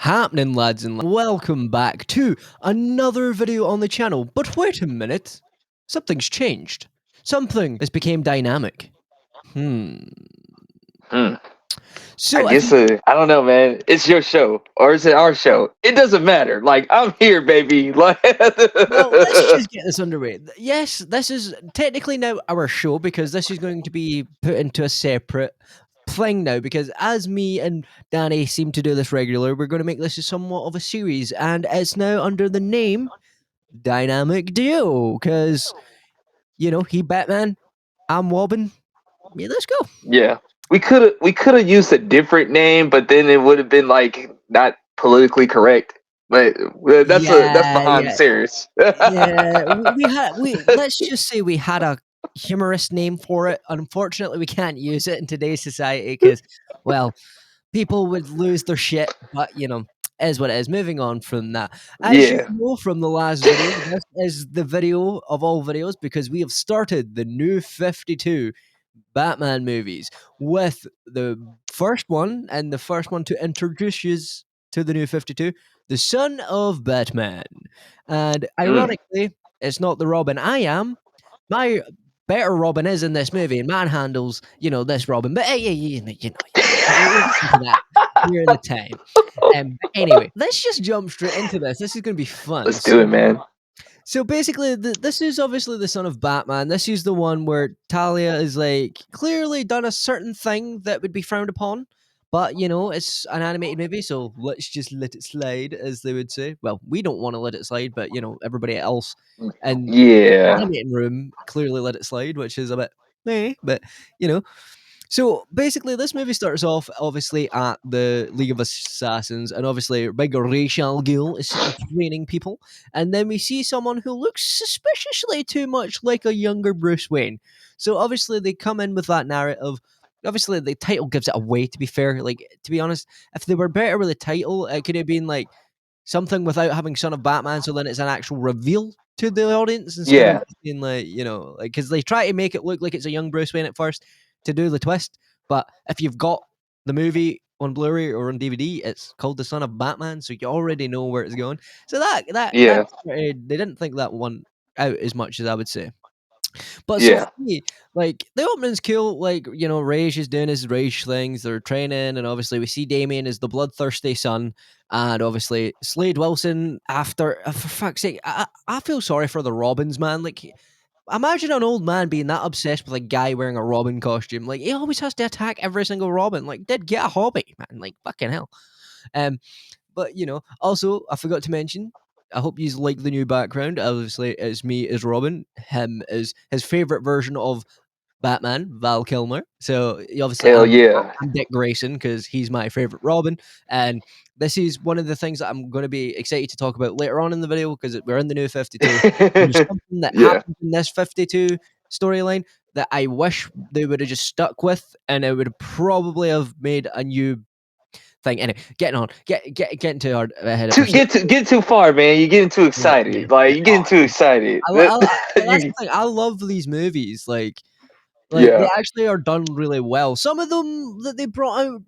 happening, lads and welcome back to another video on the channel. But wait a minute, something's changed. Something has become dynamic. So I guess I don't know, man. It's your show, or is it our show? It doesn't matter. Like, I'm here, baby. Like, well, let's just get this underway. Yes, this is technically now our show because this is going to be put into a separate thing now, because as me and Danny seem to do this regular, we're going to make this somewhat of a series, and it's now under the name Dynamic Duo, because he Batman, I'm Robin. Yeah, let's go. Yeah, we could have used a different name, but then it would have been like not politically correct. But that's behind the series. Yeah, let's just say we had a humorous name for it. Unfortunately, we can't use it in today's society because, well, people would lose their shit. But is what it is. Moving on from that, as you know from the last video, this is the video of all videos because we have started the new 52 Batman movies with the first one, and the first one to introduce you to the new 52, the son of Batman. And ironically, it's not the Robin I am. My better Robin is in this movie and manhandles, this Robin. But we'll get into that near the time. Anyway, let's just jump straight into this. This is going to be fun. Let's do it, man. So basically, this is obviously the son of Batman. This is the one where Talia is like clearly done a certain thing that would be frowned upon. But it's an animated movie, so let's just let it slide, as they would say. Well, we don't want to let it slide, but everybody else in the animating room clearly let it slide, which is a bit but So basically, this movie starts off obviously at the League of Assassins, and obviously big rasalghul is training people, and then we see someone who looks suspiciously too much like a younger Bruce Wayne. So obviously they come in with that narrative. Obviously the title gives it away. To be fair, like to be honest, if they were better with the title, it could have been like something without having Son of Batman. So then it's an actual reveal to the audience instead of being like because they try to make it look like it's a young Bruce Wayne at first to do the twist. But if you've got the movie on Blu-ray or on DVD, it's called The Son of Batman, so you already know where it's going. So they didn't think that one out as much as I would say. But so for me, like the opening's cool. Like Rage is doing his Rage things. They're training, and obviously we see Damian as the bloodthirsty son, and obviously Sladewilson. After for fuck's sake, I feel sorry for the Robins, man. Like, imagine an old man being that obsessed with a guy wearing a Robin costume. Like, he always has to attack every single Robin. Like, get a hobby, man. Like, fucking hell. But also I forgot to mention, I hope you like the new background. Obviously, it's me as Robin. Him is his favorite version of Batman, Val Kilmer. So obviously, I'm Dick Grayson because he's my favorite Robin. And this is one of the things that I'm going to be excited to talk about later on in the video because we're in the new 52. There's something that happens in this 52 storyline that I wish they would have just stuck with, and it would probably have made a new thing. Anyway, getting too hard ahead. Get too far, man. You're getting too excited. Yeah. Like you're getting too excited. That's the thing. I love these movies. Like they actually are done really well. Some of them that they brought out,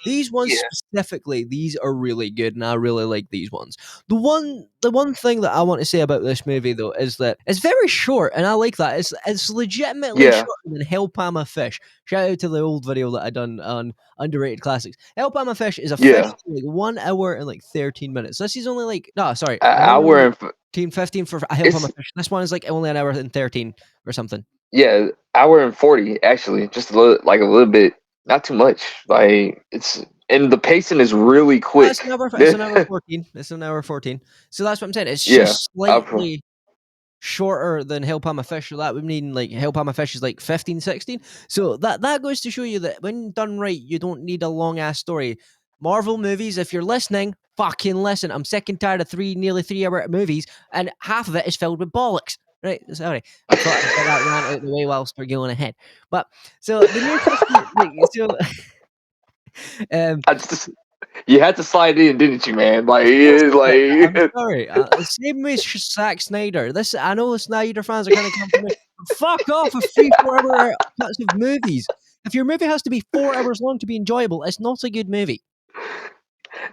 these ones specifically, these are really good, and I really like these ones. The one thing that I want to say about this movie though is that it's very short, and I like that. It's legitimately shorter than Hell Palma Fish. Shout out to the old video that I done on underrated classics. Hell Palma Fish is a fish like 1 hour and like 13 minutes. This is only like hour and 15 for a Hell Palma Fish. This one is like only an hour and 13 or something. Yeah, hour and 40 actually, just a little bit. Not too much. Like and the pacing is really quick. It's an hour 14. It's an hour 14. So that's what I'm saying. It's just slightly shorter than Hell Palma Fish. So that would mean like Hell Palma Fish is like 15, 16. So that goes to show you that when done right, you don't need a long ass story. Marvel movies, if you're listening, fucking listen. I'm sick and tired of nearly 3 hour movies, and half of it is filled with bollocks. Right, sorry. I thought I'd get that rant out of the way whilst we're going ahead. But so the new you had to slide in, didn't you, man? Like, I'm sorry. Same with Zack Snyder. I know the Snyder fans are going to come from me. Fuck off of 3-4 hour cuts of movies. If your movie has to be 4 hours long to be enjoyable, it's not a good movie.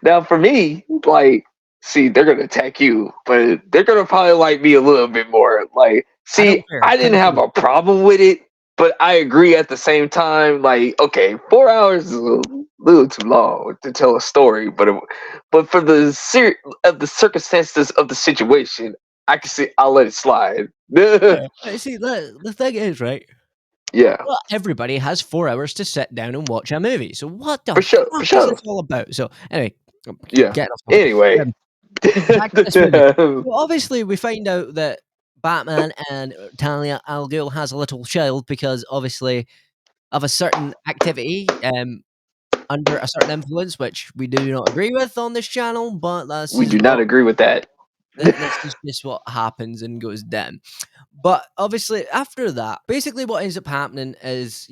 Now, for me, like, see, they're gonna attack you, but they're gonna probably like me a little bit more. Like, I don't see, care. I didn't have Continue. a problem with it, but I agree at the same time. Like, okay, 4 hours is a little too long to tell a story, but for the circumstances of the situation, I can see I'll let it slide. Yeah, Yeah. See, the thing is, right? Well, everybody has 4 hours to sit down and watch a movie. So what the for sure, for fuck is sure. this all about? So anyway, Yeah. getting off topic. Anyway, Um, Back to this movie. So obviously, we find out that Batman and taliaalghul has a little child because obviously of a certain activity under a certain influence, which we do not agree with on this channel, but this we is do not what agree with that. this is just what happens and goes down. But obviously, after that, basically what ends up happening is,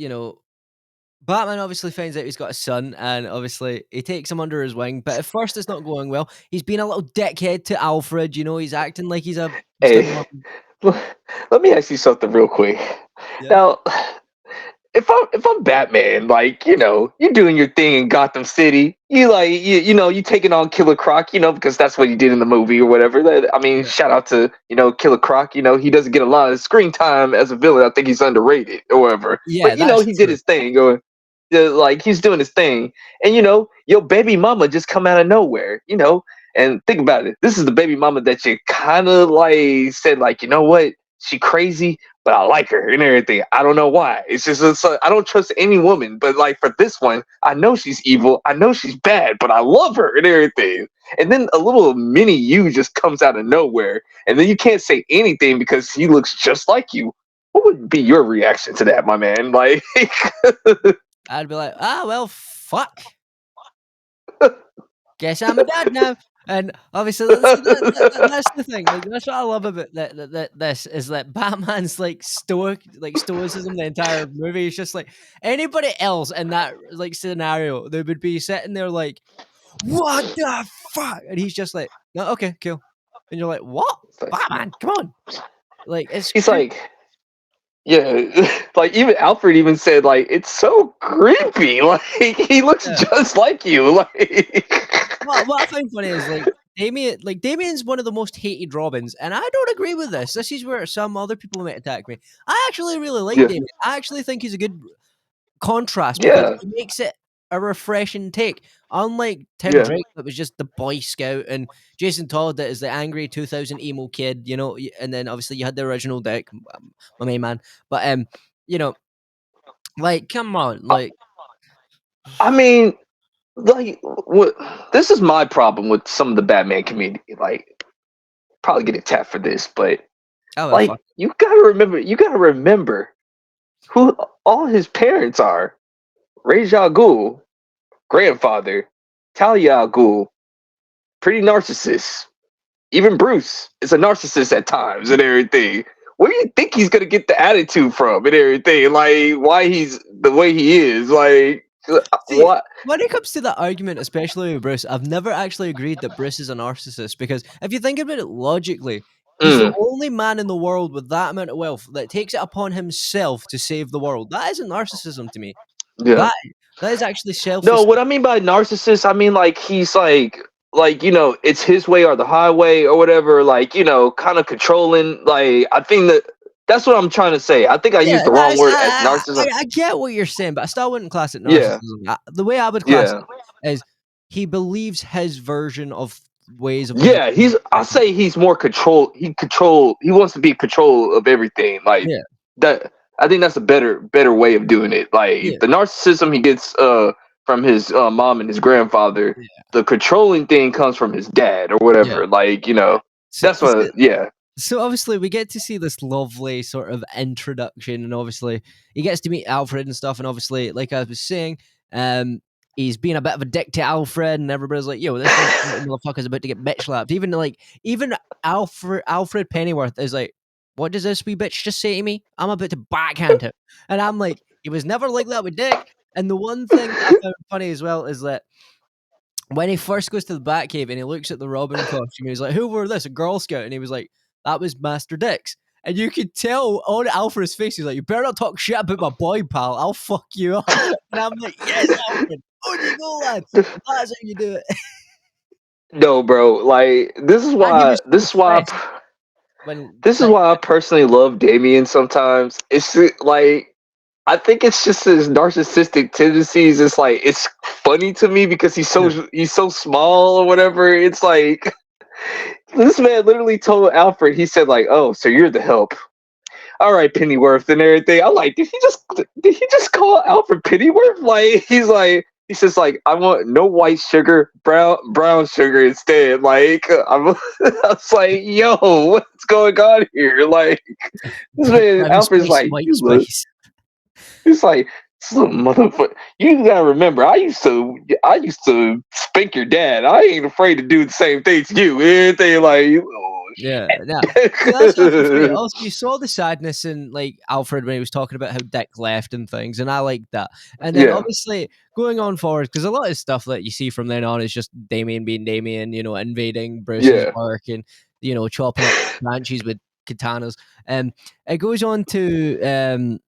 Batman obviously finds out he's got a son, and obviously he takes him under his wing. But at first, it's not going well. He's being a little dickhead to Alfred. He's acting like he's gonna Hey, want. let me ask you something real quick. Yeah, Now, if I'm Batman, like you're doing your thing in Gotham City, you taking on Killer Croc, because that's what he did in the movie or whatever. I mean, yeah, shout out to Killer Croc. He doesn't get a lot of screen time as a villain. I think he's underrated or whatever. yeah. But That's he did true. his thing, or like he's doing his thing, and your baby mama just come out of nowhere, And think about it. This is the baby mama that you kind of like said, like, you know what? She crazy, but I like her and everything. I don't know why. I don't trust any woman, but like for this one, I know she's evil. I know she's bad, but I love her and everything. And then a little mini you just comes out of nowhere, and then you can't say anything because he looks just like you. What would be your reaction to that, my man? Like, I'd be like, well, fuck. Guess I'm a dad now. And obviously, that's the thing. Like, that's what I love about this is that Batman's like stoicism. The entire movie is just like anybody else in that like scenario, they would be sitting there like, "What the fuck?" And he's just like, "No, okay, cool." And you're like, "What, Batman? Come on!" Like it's he's crazy. like, yeah, like even Alfred even said like it's so creepy. Like he looks Yeah. just like you. Like What I find funny is Damian's one of the most hated Robins, and I don't agree with this. This is where some other people might attack me. I actually really like yeah, Damian. I actually think he's a good contrast because yeah, he makes it a refreshing take. Unlike Tim yeah. Drake, that was just the Boy Scout, and Jason Todd, that is the angry 2000 emo kid, and then obviously you had the original Dick, my main man. But you know, like, come on, I, like, I mean, like what? This is my problem with some of the Batman community. Like, probably get attacked for this, but oh well, like fuck. you gotta remember. You gotta remember who all his parents are. Rasalghul, grandfather, taliaalghul, pretty narcissist. Even Bruce is a narcissist at times and everything. Where do you think he's gonna get the attitude from and everything? Like why he's the way he is? Like See, what? when it comes to that argument, especially with Bruce, I've never actually agreed that Bruce is a narcissist because if you think about it logically, he's the Mm, only man in the world with that amount of wealth that takes it upon himself to save the world. That isn't narcissism to me. yeah. That that is actually No, selfless. what I mean by narcissist, I mean like he's like it's his way or the highway or whatever. Like kind of controlling. Like I think that's what I'm trying to say. I think I Yeah, used the wrong word as narcissism. I get what you're saying, but I still wouldn't class it Yeah, narcissism. The way I would class yeah. it is he believes his version of ways of living. Yeah, I say he's more control. He wants to be in control of everything. Like Yeah, that. I think that's a better way of doing it. yeah, Like the narcissism he gets from his mom and his grandfather. yeah, The controlling thing comes from his dad or yeah. whatever. Like So, that's what. Yeah, So obviously we get to see this lovely sort of introduction, and obviously he gets to meet Alfred and stuff, and obviously, like I was saying, he's being a bit of a dick to Alfred, and everybody's like, "Yo, this motherfucker's about to get bitch slapped." Even Alfred Pennyworth is like, "What does this wee bitch just say to me? I'm about to backhand him," and I'm like, "He was never like that with Dick." And the one thing that I found funny as well is that when he first goes to the Batcave and he looks at the Robin costume, he's like, "Who wore this? A Girl Scout?" And he was like, "That was Master Dix." And you could tell on Alfred's face, he's like, "You better not talk shit about my boy, pal. I'll fuck you up." And I'm like, "Yes, Alfred. On you go, lad. That's how you do it." No, bro. Like And he was so stressed when this is Dick. why I personally love Damien. Sometimes it's like I think it's just his narcissistic tendencies. It's like it's funny to me because he's so small or whatever. It's like this man literally told Alfred. He said like, "Oh, so you're the help." All right, Pennyworth and everything. I'm like, did he just call Alfred Pennyworth? Like he says like I want no white sugar, brown sugar instead. Like I was like, yo, what's going on here? Like this Dick man brown Alfred's spice, like, white you look. spice. He's like, some motherfucker. You gotta remember, I used to spank your dad. I ain't afraid to do the same thing to you. Everything like, oh Yeah, yeah. See, that's what I was gonna say. shit. Also, you saw the sadness in like Alfred when he was talking about how Dick left and things, and I liked that. And then Yeah, obviously going on forward, because a lot of stuff that you see from then on is just Damien being Damien, invading Bruce's yeah. work and chopping up branches with katanas. It goes on to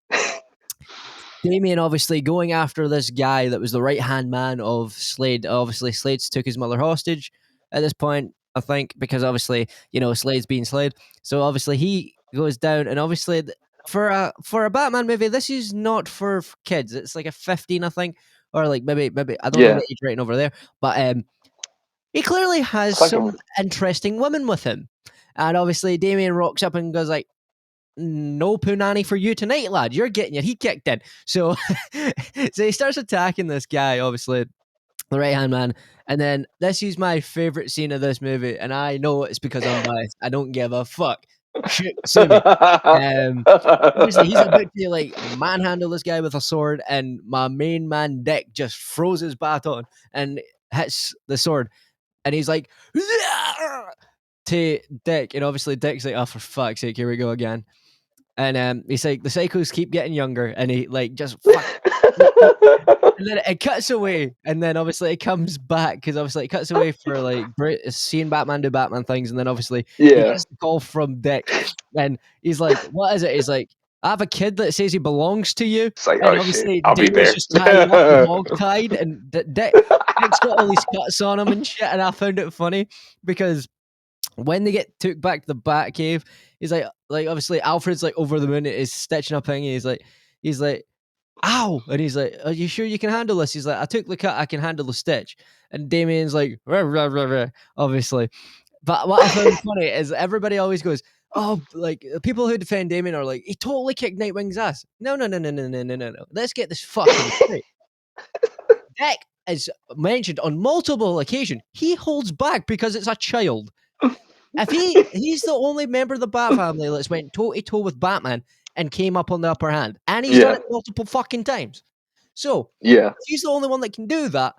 Damien obviously going after this guy that was the right hand man of Slade. Obviously, Slade's took his mother hostage at this point, I think, because obviously, Slade's being Slade. So obviously he goes down, and obviously for a Batman movie, this is not for kids. It's like a 15, I think, or like maybe I don't know Yeah. the age rating over there, but he clearly has It's like some interesting women with him. And obviously Damien rocks up and goes like, "No punani for you tonight, lad. You're getting your heat kicked in." So, so he starts attacking this guy, obviously the right hand man, and then this is my favorite scene of this movie, and I know it's because I'm biased. I don't give a fuck. Shoot, sue me. Um, Obviously he's about to like manhandle this guy with a sword, and my main man Dick just throws his baton and hits the sword, and he's like, "Yeah!" to Dick, and obviously Dick's like, "Oh, for fuck's sake, here we go again." And he's like, the cycles keep getting younger, and he like just fuck. And then it cuts away, and then obviously it comes back because obviously it cuts away for like seeing Batman do Batman things, and then obviously he Yeah. gets the call from Dick, and he's like, "What is it?" He's like, "I have a kid that says he belongs to you," It's like, and oh shit, obviously I'll be Damien's there. just tied up and hog tied, and Dick's got all these cuts on him and shit, and I found it funny because when they get took back to the Batcave, he's like obviously Alfred's like over the moon, is stitching up Hingy. He's like, "Ow!" And he's like, "Are you sure you can handle this?" He's like, "I took the cut, I can handle the stitch." And Damien's like, "Rah, rah, rah, rah," obviously. But what I found funny is everybody always goes, "Oh, like people who defend Damien are like, he totally kicked Nightwing's ass." No, no, no, no, no, no, no, no, no. Let's get this fucking straight. Dick is mentioned on multiple occasions. He holds back because it's a child. If he's the only member of the Bat family that's went toe to toe with Batman and came up on the upper hand, and he's done Yeah, it multiple fucking times. So yeah, if he's the only one that can do that,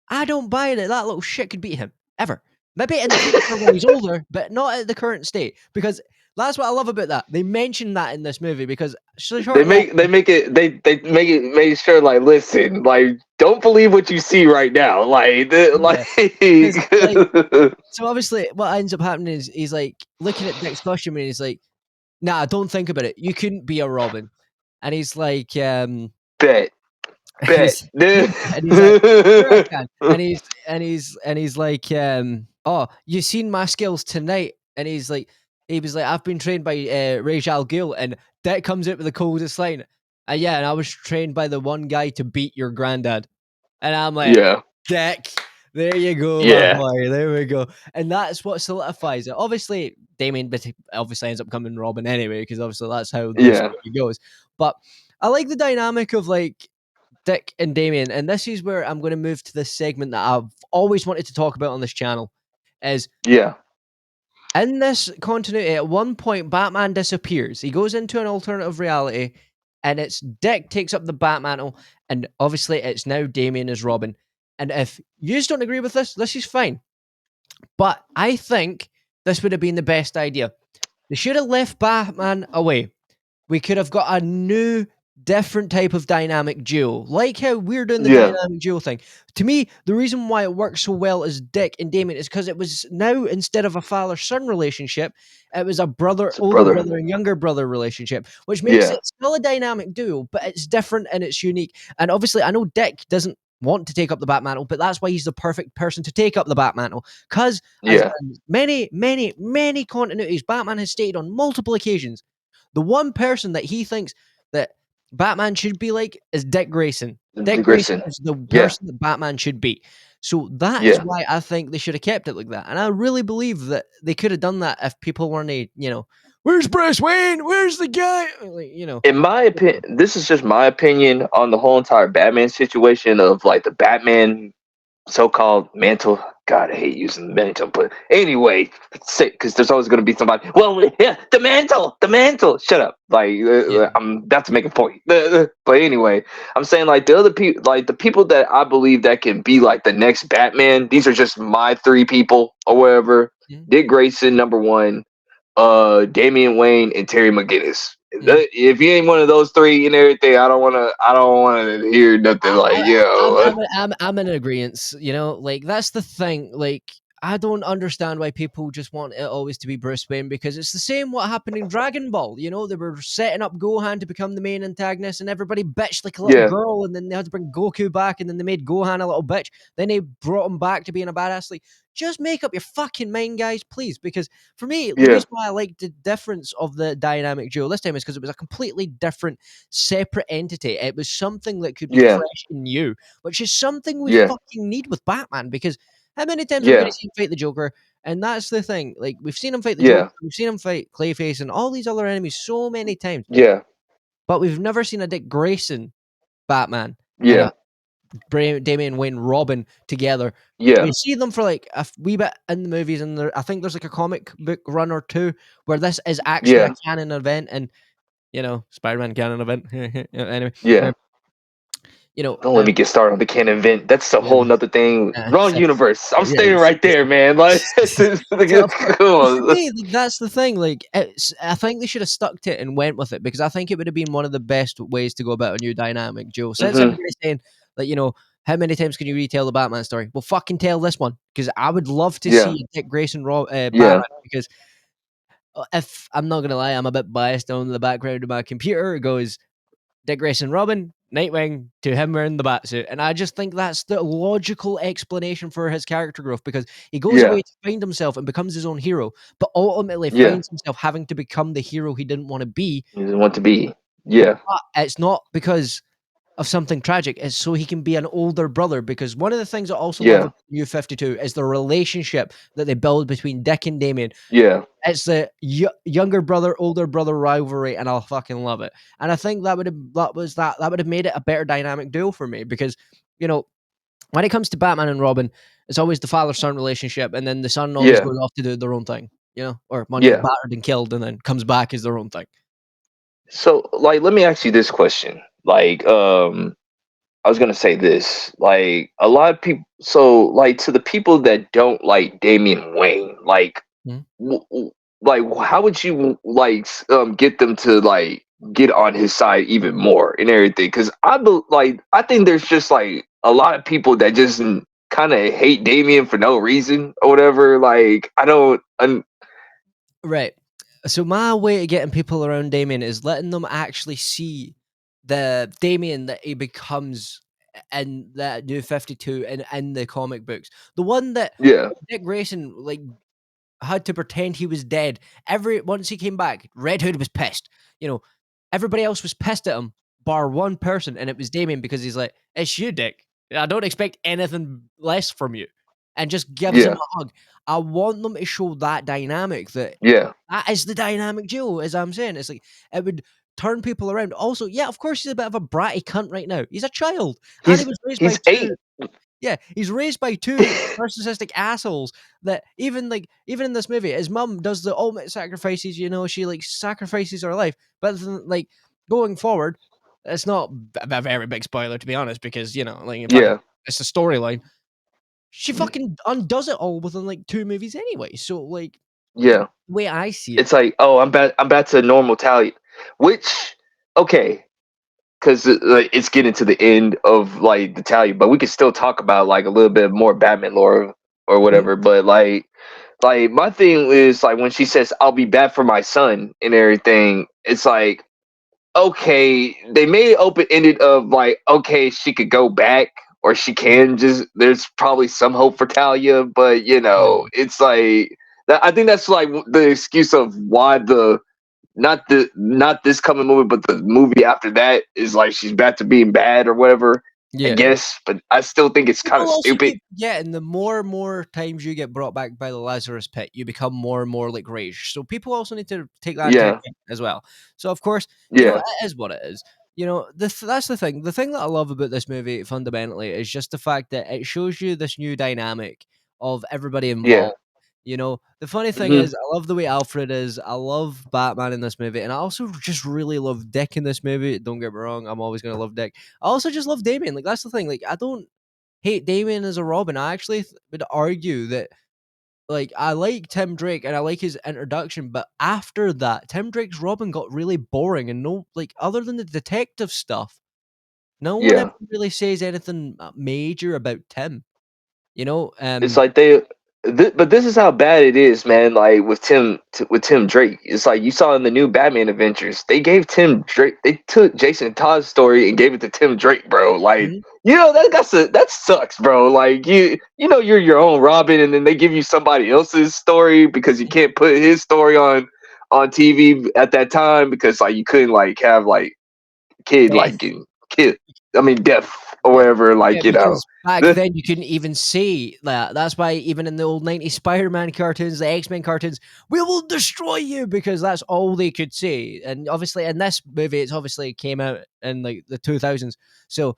I don't buy that that little shit could beat him ever. Maybe in the future when he's older, but not at the current state. Because that's what I love about that. They mention that in this movie because shortly they after, make it make sure like listen like don't believe what you see right now like yeah, because like so obviously what ends up happening is he's like looking at Dick's costume and he's like, "Nah, don't think about it. You couldn't be a Robin." And he's like, bet bet. he's and he's like, "Sure I can." And he's like, "Oh, you seen my skills tonight?" And he was like, "I've been trained by rasalghul," and that comes out with the coldest line. Yeah, and I was trained by the one guy to beat your granddad. And I'm like, Yeah, Dick, there you go, my yeah, boy. There we go. And that's what solidifies it. Obviously, Damien obviously ends up coming Robin anyway, because obviously that's how the yeah, story goes. But I like the dynamic of like Dick and Damien, and this is where I'm going to move to this segment that I've always wanted to talk about on this channel. Is yeah, in this continuity, at one point, Batman disappears. He goes into an alternative reality, and it's Dick takes up the Batmantle, and obviously it's now Damien as Robin. And if you don't agree with this is fine. But I think this would have been the best idea. They should have left Batman away. We could have got a new different type of dynamic duo, like how we're doing the Yeah. dynamic duo thing. To me, the reason why it works so well as Dick and Damien is because it was now, instead of a father-son relationship, it was a brother, It's a older brother. brother and younger brother relationship, which makes Yeah. it still a dynamic duo, but it's different and it's unique. And obviously, I know Dick doesn't want to take up the bat mantle, but that's why he's the perfect person to take up the bat mantle. Because as Yeah. in many continuities, Batman has stated on multiple occasions, the one person that he thinks that Batman should be like is Dick Grayson. Dick Grayson Dickgrayson. is the Yeah. person that Batman should be. So that is Yeah. why I think they should have kept it like that. And I really believe that they could have done that if people weren't, where's Bruce Wayne? Where's the guy? In my opinion, this is just my opinion on the whole entire Batman situation of like the Batman so-called mantle. God, I hate using the mantle, but anyway, because there's always going to be somebody. Well, yeah, the mantle. Shut up. Like Yeah. I'm about to make a point. But anyway, I'm saying like the other people, like the people that I believe that can be like the next Batman. These are just my three people or whatever. Mm, Dick Grayson, number one. Damian Wayne and Terry McGinnis. mm. If you ain't one of those three and everything, I don't wanna. I don't wanna hear nothing like I'm in agreement. Like that's the thing. Like I don't understand why people just want it always to be Bruce Wayne, because it's the same what happened in Dragon Ball. They were setting up Gohan to become the main antagonist, and everybody bitched like a little yeah, girl, and then they had to bring Goku back, and then they made Gohan a little bitch. Then they brought him back to being a badass. Like, just make up your fucking mind, guys, please. Because for me, the yeah, reason why I liked the difference of the dynamic duo this time is because it was a completely different, separate entity. It was something that could be yeah, fresh and new, which is something we yeah, fucking need with Batman. Because how many times are we going yeah, to see him fight the Joker? And that's the thing. Like, we've seen him fight the Joker, yeah, we've seen him fight Clayface and all these other enemies so many times, yeah, but we've never seen a Dick Grayson Batman and a yeah, Damian Wayne Robin together. yeah, We see them for like a wee bit in the movies, and I think there's like a comic book run or two where this is actually a yeah, canon event, and Spider-Man canon event. Anyway, yeah. um, you know, Don't let um, me get started on the canon event. That's a yeah, whole nother thing. Wrong so, universe. I'm yeah. staying right there, man. Like, So, come but for on. me, like, that's the thing. Like, I think they should have stuck to it and went with it, because I think it would have been one of the best ways to go about a new dynamic duo. Since Hmm. everybody's saying that, how many times can you retell the Batman story? Well, fucking tell this one, because I would love to Yeah, see a Dick Grayson yeah, Batman. Because if I'm not gonna lie, I'm a bit biased on the background of my computer. It goes Dick Grayson Robin, Nightwing, to him wearing the batsuit. And I just think that's the logical explanation for his character growth, because he goes yeah, away to find himself and becomes his own hero, but ultimately yeah. finds himself having to become the hero he didn't want to be. You just want to be. Yeah, But it's not because of something tragic, it's so he can be an older brother. Because one of the things I also love yeah, about New 52 is the relationship that they build between Dick and Damien. yeah, It's the younger brother, older brother rivalry, and I'll fucking love it. And I think that would have made it a better dynamic duo for me, because you know when it comes to Batman and Robin, it's always the father son relationship, and then the son always yeah, goes off to do their own thing, or one gets yeah. battered and killed, and then comes back as their own thing. So, like, let me ask you this question. Like, I was gonna say this. Like, a lot of people. So, like, to the people that don't like Damian Wayne, like, Mhm. like, how would you like get them to like get on his side even more and everything? Because I think there's just like a lot of people that just kind of hate Damian for no reason or whatever. Like, I don't. Right. So my way of getting people around Damien is letting them actually see the Damien that he becomes in that new 52 and in the comic books. The one that Yeah, Dick Grayson had to pretend he was dead. Once he came back, Red Hood was pissed. You know, everybody else was pissed at him, bar one person, and it was Damien, because he's like, "It's you, Dick. I don't expect anything less from you," and just gives him yeah, a hug. I want them to show that dynamic. yeah. That is the dynamic duo, as I'm saying. It's like it would turn people around. Also, yeah, of course he's a bit of a bratty cunt right now. He's a child, and he was raised by He's two. eight. Yeah, he's raised by two narcissistic assholes that even in this movie, his mum does the ultimate sacrifices, she like sacrifices her life. But then, like, going forward, it's not a very big spoiler, to be honest, because like fucking Yeah, it's a storyline. She fucking undoes it all within like two movies anyway. So like the yeah. way I see it. It's like, oh, I'm back to normal tally. Which, okay, because it's getting to the end of like the Talia, but we could still talk about like a little bit more Batman lore or Mhm. whatever. But like my thing is like when she says I'll be back for my son and everything, it's like okay, they made it open ended of like okay, she could go back or she can just. There's probably some hope for Talia, but Yeah. it's like that. I think that's like the excuse of why the not this coming movie, but the movie after that is like she's back to being bad or whatever. I Yeah. guess, but I still think it's kind People of also stupid. keep forgetting the more and more times you get brought back by the Lazarus pit, you become more and more like rage. So people also need to take that into Yeah, account as well. So of course, yeah, it is what it is. That's the thing. The thing that I love about this movie fundamentally is just the fact that it shows you this new dynamic of everybody yeah. involved. The funny thing Hmm. is, I love the way Alfred is. I love Batman in this movie, and I also just really love Dick in this movie. Don't get me wrong, I'm always gonna love Dick. I also just love Damien. Like that's the thing. Like I don't hate Damien as a Robin. I actually would argue that like I like Tim Drake and I like his introduction, but after that, Tim Drake's Robin got really boring and no like other than the detective stuff, no one ever Yeah. really says anything major about Tim. You know, It's like but this is how bad it is, man. Like with Tim Drake, it's like you saw in the new Batman Adventures, they gave Tim Drake, they took Jason Todd's story and gave it to Tim Drake, bro. Like mhm, that sucks, bro. Like you're your own Robin, and then they give you somebody else's story because you can't put his story on TV at that time because like you couldn't like have like kid like death. getting killed. I mean death or Yeah. whatever. Yeah, Like because back then you couldn't even say that. That's why even in the old 90s Spider-Man cartoons, the X-Men cartoons, "We will destroy you," because that's all they could say. And obviously in this movie, it's obviously came out in like the 2000s. So,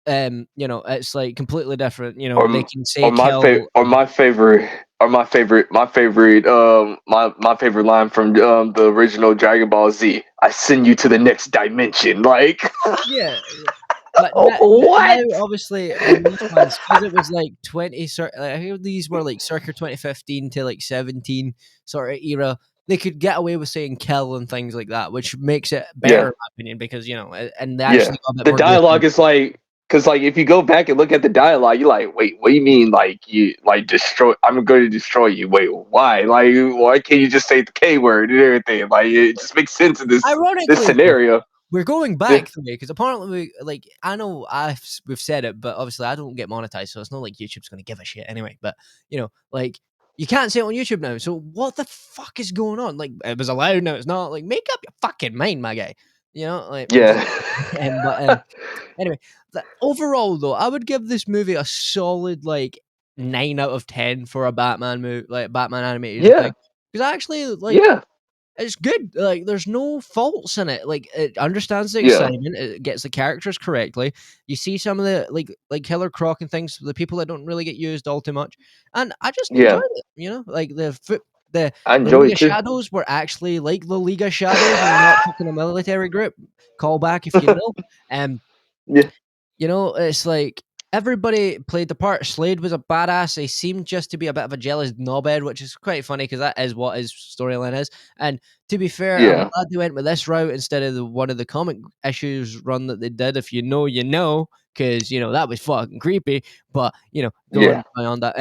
it's like completely different. or They can say or my favorite kill or and my favorite my favorite line from the original Dragon Ball Z. I send you to the next dimension. Like yeah. But now, what? obviously, in this one, because it was like 20, I hear these were like circa 2015 to like 17 sort of era. They could get away with saying kill and things like that, which makes it better, Yeah, in my opinion, because and they yeah. actually got a bit The more gruesome. dialogue is like because like if you go back and look at the dialogue, you're like, wait, what do you mean? Like you like destroy? I'm going to destroy you. Wait, why? Like why can't you just say the K word and everything? Like it just makes sense in this Ironically, though, scenario. we're going Yeah, back to me because apparently, like I know we've said it, but obviously I don't get monetized, so it's not like YouTube's going to give a shit anyway. But like you can't say it on YouTube now. So what the fuck is going on? Like it was allowed, now it's not. Like make up your fucking mind, my guy. Like yeah, but anyway, overall though, I would give this movie a solid like 9 out of 10 for a Batman movie, like Batman animated yeah, thing. Because I actually like yeah, it's good. Like, there's no faults in it. Like, it understands the yeah, excitement. It gets the characters correctly. You see some of the like Killer Croc and things, the people that don't really get used all too much, and I just enjoyed yeah. it. Like the I the enjoy League it of too. Shadows were actually like the League of Shadows and not fucking a military group. Call back if you know. Um, Yeah, it's like everybody played the part. Slade was a badass. He seemed just to be a bit of a jealous knobhead, which is quite funny because that is what his storyline is. And to be fair, I'm yeah, glad they went with this route instead of one of the comic issues run that they did. If you know, you know, because that was fucking creepy. But yeah, going beyond that,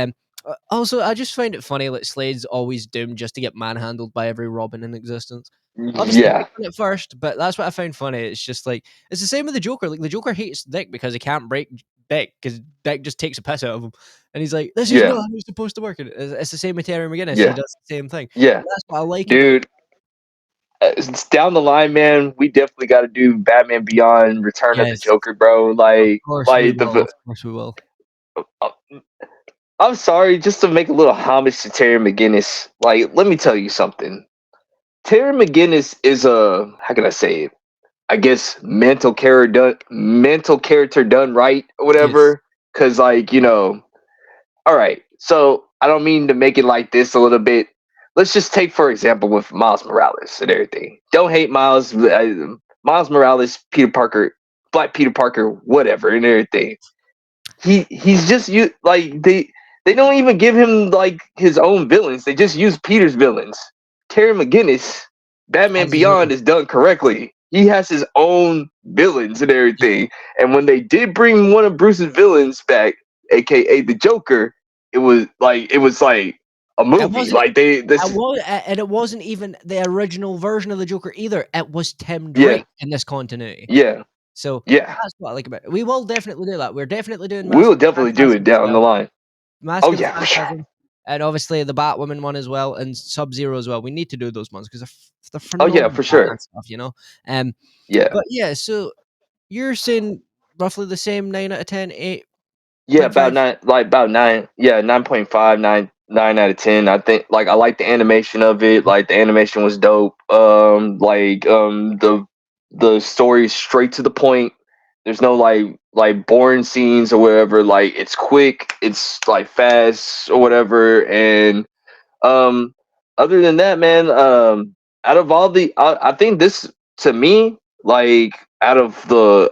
also I just find it funny that Slade's always doomed just to get manhandled by every Robin in existence. Obviously, yeah, Dick done it first, but that's what I found funny. It's just like it's the same with the Joker. Like the Joker hates Dick because he can't break Dick because Dick just takes a piss out of him, and he's like, "This is not yeah, how it's supposed to work." And it's the same with Terry McGinnis. He yeah, does the same thing. yeah, That's what I like about. dude. It's down the line, man. We definitely got to do Batman Beyond: Return of the Yes, Joker, bro. of course we will. Of course we will. Uh, I'm sorry, just to make a little homage to Terry McGinnis. Like, let me tell you something. Terry McGinnis is a how can I say it? I guess mental character done right or Yes. whatever. Cause like all right. So I don't mean to make it like this a little bit. Let's just take for example with Miles Morales and everything. Don't hate Miles. Miles Morales, Peter Parker, Black Peter Parker, whatever, and everything. He's just you like they don't even give him like his own villains. They just use Peter's villains. Terry McGinnis, Batman Has his Beyond own. is done correctly. he has his own villains and everything. And when they did bring one of Bruce's villains back, aka the Joker, it was like a It movie. wasn't Like they I this was and it wasn't even the original version of the Joker either. It was Tim yeah, Drake in this continuity. yeah, So yeah. that's what I like about it. We will definitely do that. We're definitely doing We Mask will of the definitely do it Phantasm as down the well. line. Mask Oh of the yeah, for sure. Phantasm, and obviously the Batwoman one as well, and Sub-Zero as well. We need to do those ones because they're Oh yeah, phenomenal for Batman sure. stuff, you know? Um, Yeah. but yeah, so you're saying roughly the same 9 out of 10, Yeah, 8.5? about 9. Yeah, 9.5, 9 out of 10. I think like I like the animation of it. Like the animation was dope. The story is straight to the point. There's no like boring scenes or whatever. Like it's quick, it's like fast or whatever. And um, other than that, man, out of all I think this to me, like out of the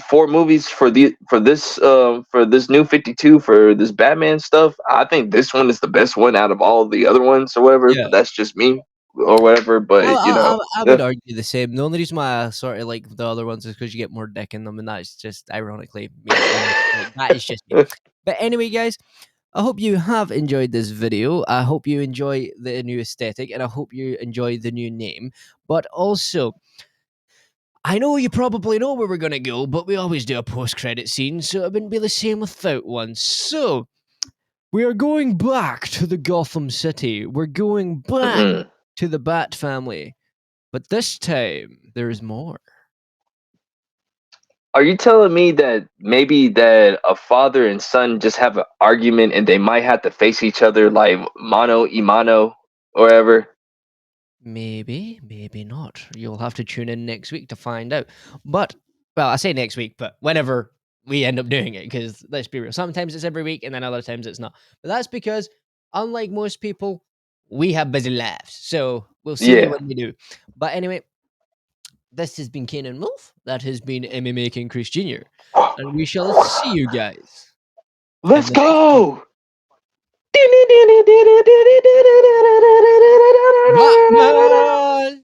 four movies for this new 52 for this Batman stuff, I think this one is the best one out of all the other ones or whatever. Yeah. But that's just me or whatever. I But I I I yeah, would argue the same. The only reason why I sort of like the other ones is because you get more dick in them, and that's just ironically me, you know? Like, that is just me. But anyway, guys, I hope you have enjoyed this video. I hope you enjoy the new aesthetic, and I hope you enjoy the new name. But also, I know you probably know where we're gonna go, but we always do a post-credit scene, so it wouldn't be the same without one. So we are going back to the Gotham City. We're going back mm-mm. to the Bat family, but this time there is more. Are you telling me that maybe that a father and son just have an argument and they might have to face each other like mano y mano or whatever? Maybe, maybe not. You'll have to tune in next week to find out. But, well, I say next week, but whenever we end up doing it, because let's be real, sometimes it's every week and then other times it's not. But that's because, unlike most people, we have busy lives. So we'll see you Yeah. when we do. But anyway, this has been Kane and Wolf. That has been MMA King Chris Jr. And we shall see you guys in Let's the next one. go.